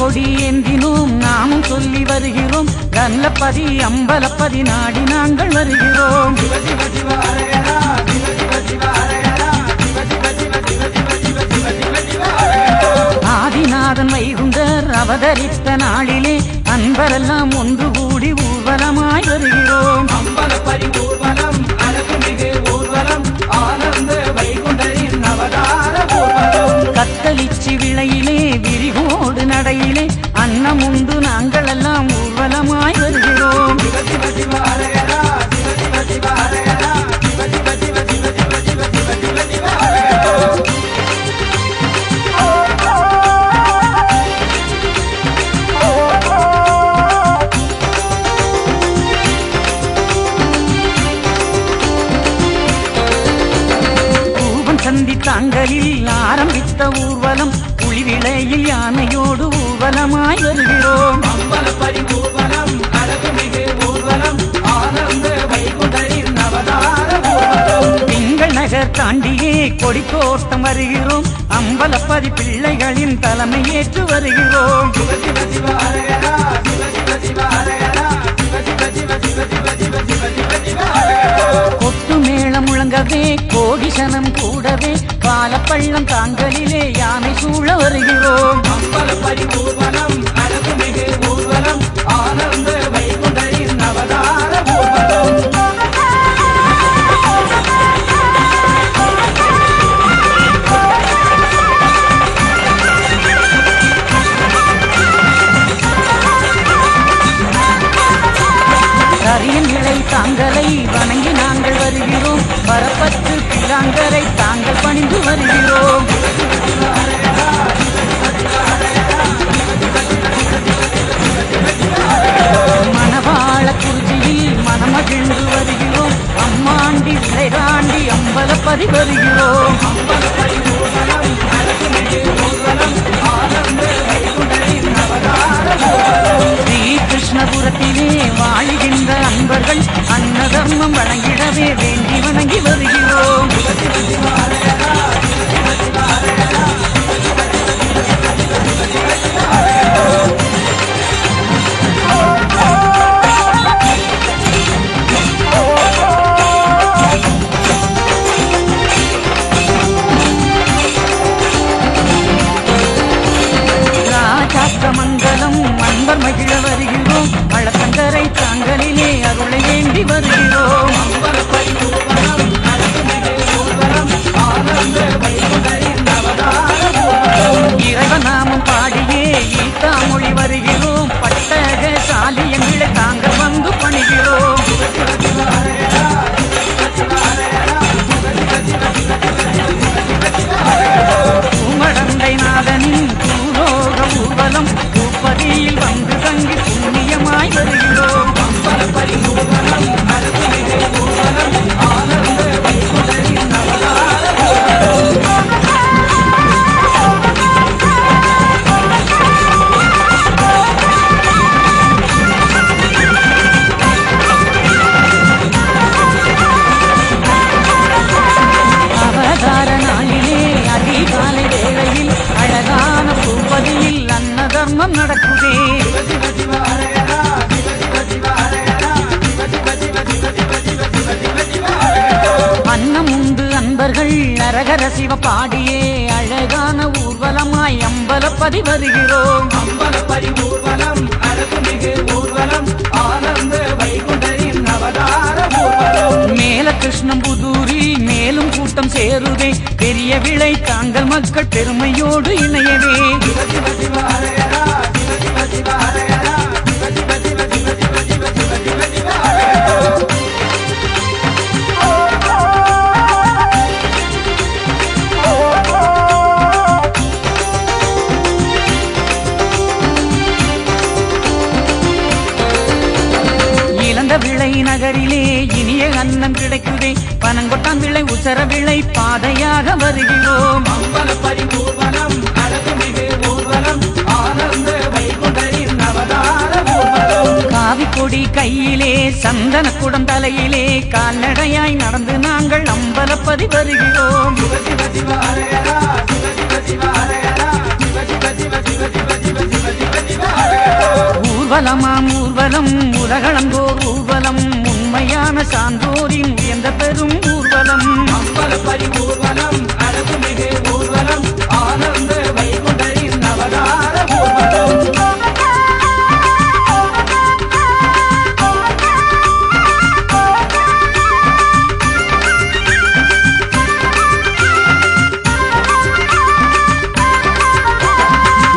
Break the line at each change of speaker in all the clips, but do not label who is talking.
கொடி ஏந்தினோம் நாமும் சொல்லி வருகிறோம். கல்லப்பதி அம்பலப்பதி நாடி நாங்கள் வருகிறோம். ஆதிநாதன் வைகுண்டர் அவதரித்த நாளிலே அன்பரெல்லாம் ஒன்று கூடி ஊர்வலமாய் வருகிறோம்.
அம்பலப்பதி ஊர்வலம் அழகுமிகு ஊர்வலம் ஆனந்த வைகுண்டரின் அவதார ஊர்வலம்.
கத்தளிச்சி விளையிலே விரிகோடு நடையிலே அன்னம் உண்டு நாங்கள் எல்லாம் ஊர்வலமாய் வருகிறோம். சந்தி தாங்களில் ஆரம்பித்த ஊர்வலம் புலிவிளையில் யானையோடு ஊர்வலமாய் வருகிறோம்.
அம்பலப்பதி ஊர்வலம் அழகுமிகு ஊர்வலம் ஆனந்த வைகுண்டரின் அவதார ஊர்வலம்.
திங்கள் நகர் தாண்டியே கொடிக்கோட்டம் வருகிறோம். அம்பலப்பதி பிள்ளைகளின் தலைமை ஏற்று வருகிறோம். கொட்டு மேளம் முழங்கவே கோடிசனம் கூடவே பாலப்பள்ளம் தாங்களிலே யானை சூழ வருகிறோம்.
அம்பலப்பதி ஊர்வலம் அழகுமிகு ஊர்வலம் ஆனந்த வைகுண்டரின் அவதார ஊர்வலம்.
கரியன் இலை தாங்களை வணங்கி நாங்கள் வருகிறோம். பரப்பற்று பிலாங்கரை தாங்கள் பணிந்து வருகிறோம். மணவாள குறிச்சியில் மனமகிழ்ந்து வருகிறோம். அம்மாண்டி விலை தாண்டி அம்பலப்பதி வருகிறோம்.
அம்பலப்பதி ஊர்வலம் அழகுமிகு ஊர்வலம் ஆனந்த வைகுண்டரின் அவதார ஊர்வலம்.
ஸ்ரீ கிருஷ்ணபுரத்திலே வாழுகின்ற அன்பர்கள் அன்னதர்மம் வழங்கிடவே வேண்டி வணங்கி வருகிறோம். ராஜாக்கமங்கலம் அன்பர் மகிழ வருகிறோம். பழத்தங்கரை தாங்களிலே அருளை வேண்டி வருகிறோம்.
அம்பலப்பதி ஊர்வலம் அழகுமிகு ஊர்வலம் ஆனந்த வைகுண்டரின் அவதார ஊர்வலம்.
இறைவநாமம் பாடியே ஈத்தாமொழி வருகிறோம். பட்டக சாலியங்களை தாங்கள் வந்து பணிகிறோம். பூமடந்தை நாதனின் பூலோக ஊர்வலம் பூப்பதியில் வந்து தங்கி புண்ணியமாய் வருகிறோம்.
அம்பலப்பதி ஊர்வலம் அழகுமிகு ஊர்வலம் ஆனந்த வைகுண்டரின் அவதார ஊர்வலம்.
அவதார நாளிலே அதிகாலை வேளையில் அழகான பூப்பதியில் அன்னதர்மம் நடக்குதே. அன்னம் உண்டு அன்பர்கள் நரகர சிவ பாடியே அழகான ஊர்வலமாய் அம்பலப்பதி வருகிறோம்.
அம்பலப்பதி ஊர்வலம் அழகுமிகு ஊர்வலம் ஆனந்த வைகுண்டரின் அவதார ஊர்வலம்.
மேல கிருஷ்ணம்புதூரில் மேலும் கூட்டம் சேருதே. பெரிய விளை தாங்கள் மக்கள் பெருமையோடு இணையவே. இழந்த விளை நகரிலே இனிய அன்னம் கிடைக்குதே. பனங்கொட்டான் விளை உசர விளை பாதையாக வருகிறோம்.
அம்பலப்பதி ஊர்வலம் அழகுமிகு ஊர்வலம் ஆனந்த வைகுண்டரின் அவதார ஊர்வலம்.
காவிக்கொடி கையிலே சந்தனக்குடம் தலையிலே கால்நடையாய் நடந்து நாங்கள் அம்பலப்பதி வருகிறோம்.
சிவ சிவ சிவ ஹர ஹர சிவ சிவ சிவ ஹர ஹர சிவ சிவ சிவ சிவ சிவ சிவ
அம்பலமாம் ஊர்வலம் உலகளந்தோர் ஊர்வலம் உண்மையான சான்றோரின் உயர்ந்த பெரும் ஊர்வலம்
அம்பலப்படி ஊர்வலம் அழகுமிகு ஊர்வலம் ஆனந்த வைகுண்டரின் அவதார ஊர்வலம்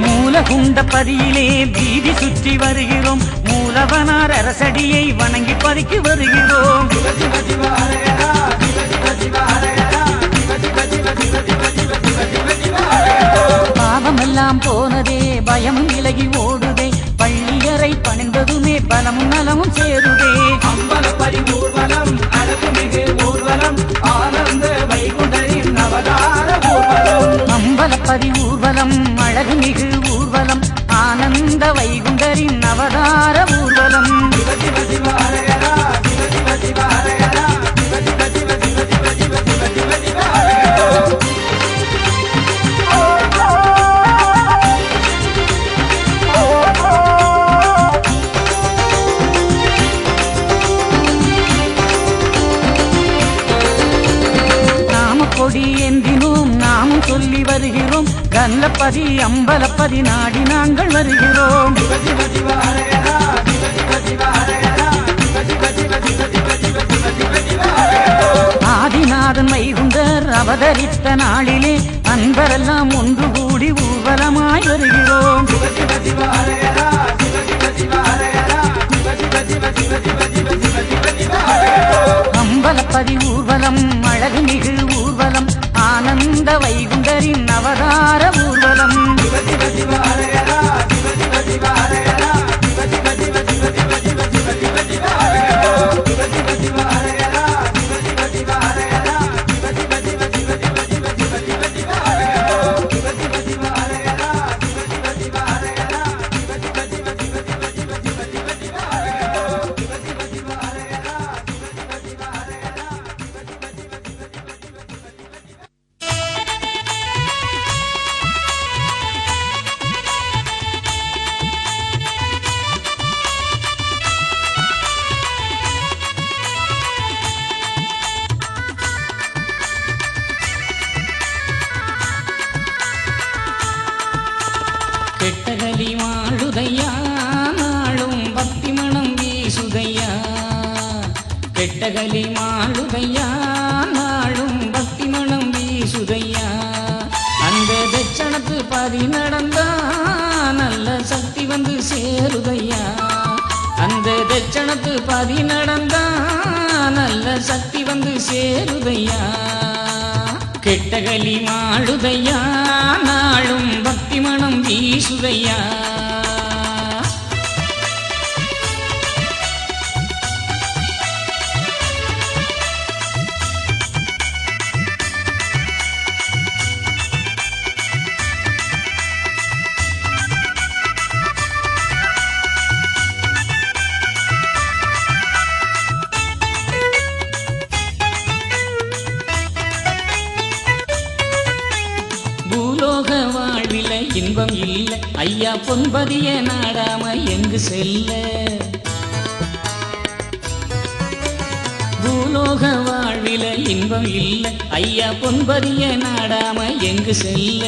மூலகுண்டபதியிலே வீதி சுற்றி வருகிறோம் மூலவனார் அரசடியை வணங்கி பதுக்கி வருகிறோம்
சிவ சிவ சிவ ஹரஹரா சிவ சிவ சிவ ஹரஹரா சிவ சிவ சிவ சிவ சிவ சிவ சிவ சிவ சிவ ஹரஹரா
பாவமெல்லாம் போனதே பயமும் விலகி ஓடுதே பள்ளியறை பணிந்ததுமே பலமும் நலமும் சேருதே
அம்பலப்படி ஊர்வலம் அழகுமிகு ஊர்வலம் ஆனந்த வைகுண்டரின் அவதார ஊர்வலம்
அம்பலப்பதி ஊர்வலம் அழகுமிகு ஊர்வலம் ஆனந்த வைகுண்டரின் அவதார ஊர்வலம்
சிவ சிவ சிவ ஹரஹரா சிவ சிவ சிவ ஹரஹரா சிவ சிவ சிவ சிவ சிவ சிவ சிவ சிவ சிவ ஹரஹரா
கொடி ஏந்தினோம் நாமும் சொல்லி வருகிறோம் கல்லப்பதி அம்பலப்பதி நாடி நாங்கள் வருகிறோம்
சிவ சிவ சிவ ஹரஹரா சிவ சிவ சிவ ஹரஹரா சிவ சிவ சிவ சிவ சிவ சிவ சிவ சிவ சிவ ஹரஹரா
ஆதிநாதன் வைகுண்டர் அவதரித்த நாளிலே அன்பரெல்லாம் ஒன்று கூடி ஊர்வலமாய் வருகிறோம்
சிவ சிவ சிவ ஹரஹரா சிவ சிவ சிவ ஹரஹரா சிவ சிவ சிவ சிவ சிவ சிவ சிவ சிவ சிவ ஹரஹரா
அம்பலப்பதி ஊர்வலம் அழகுமிகு ஊர்வலம் ஆனந்த வைகுண்டரின் அவதார ஊர்வலம்
சிவ சிவ சிவ ஹரஹரா சிவ சிவ சிவ ஹரஹரா சிவ சிவ சிவ சிவ சிவ சிவ சிவ சிவ சிவ ஹரஹரா சிவ சிவ சிவ ஹரஹரா சிவ சிவ சிவ ஹரஹரா சிவ சிவ சிவ சிவ சிவ சிவ சிவ சிவ சிவ ஹரஹரா சிவ சிவ சிவ ஹரஹரா சிவ சிவ சிவ ஹரஹரா சிவ சிவ சிவ சிவ சிவ சிவ சிவ சிவ சிவ ஹரஹரா சிவ சிவ சிவ ஹரஹரா சிவ சிவ சிவ சிவ சிவ சிவ சிவ சிவ சிவ
கெட்டகலி வாழுதையா நாளும் பக்தி மனம் வீசுதையா கெட்டகலி மாழுதையா நாளும் பக்தி மனம் வீசுதையா அந்த தட்சணத்து பாதி நடந்தா நல்ல சக்தி வந்து சேருதையா அந்த தட்சணத்து பாதி நடந்தா நல்ல சக்தி வந்து சேருதையா கெட்டகலி மாழுதையா நாளும் பக்தி மனம் வீசுதையா பூலோக வாழ்வில இன்பம் இல்ல ஐயா பொன்பதிய நாடாம எங்கு செல்ல பூலோக வாழ்வில இன்பம் இல்ல ஐயா பொன்பதிய நாடாம எங்கு செல்ல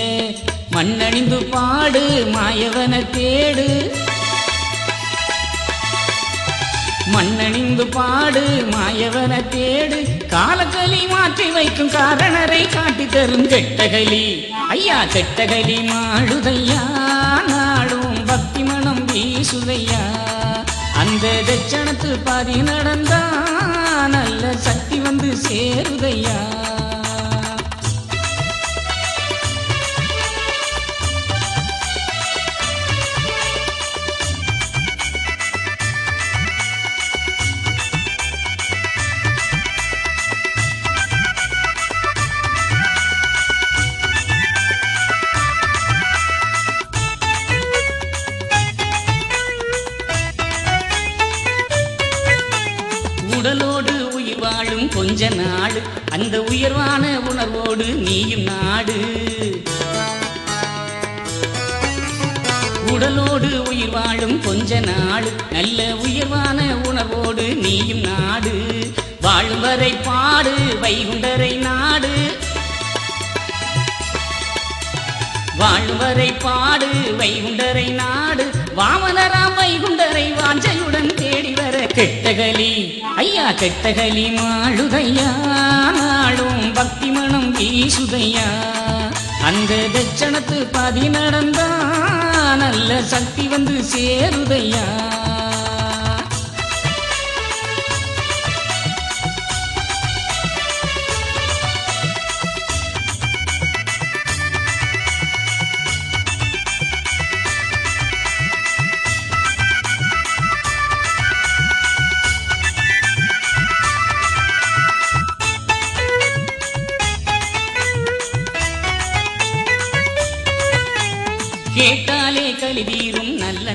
மண்ணணிந்து பாடு மாயவன தேடு மண்ணணிந்து பாடு மாயவன தேடு காலக்கலி மாற்றி வைக்கும் காரணரை காட்டி தரும் கெட்டகலி ஐயா கெட்டகலி மாழுதையா நாளும் பக்தி மனம் வீசுதையா அந்த தட்சணத்து பாதி நடந்தா நல்ல சக்தி வந்து சேருதையா உடலோடு உயிர் வாழும் கொஞ்ச நாடு அந்த உயர்வான உணர்வோடு நீயும் நாடு உடலோடு உயிர் வாழும் கொஞ்ச நாள் நல்ல உயர்வான உணர்வோடு நீயும் நாடு வாழும் வரை பாடு வைகுண்டரை நாடு வாழும் வரை பாடு வைகுண்டரை நாடு வாமனராம் வைகுண்டரை வாஞ்சையுடன் தேடி வர கெட்டகலி ஐயா கெட்டகலி மாழுதையா நாளும் பக்தி மனம் வீசுதையா அந்த தட்சணத்து பாதி நடந்தா நல்ல சக்தி வந்து சேருதையா கேட்டாலே கலிதீரும் நல்ல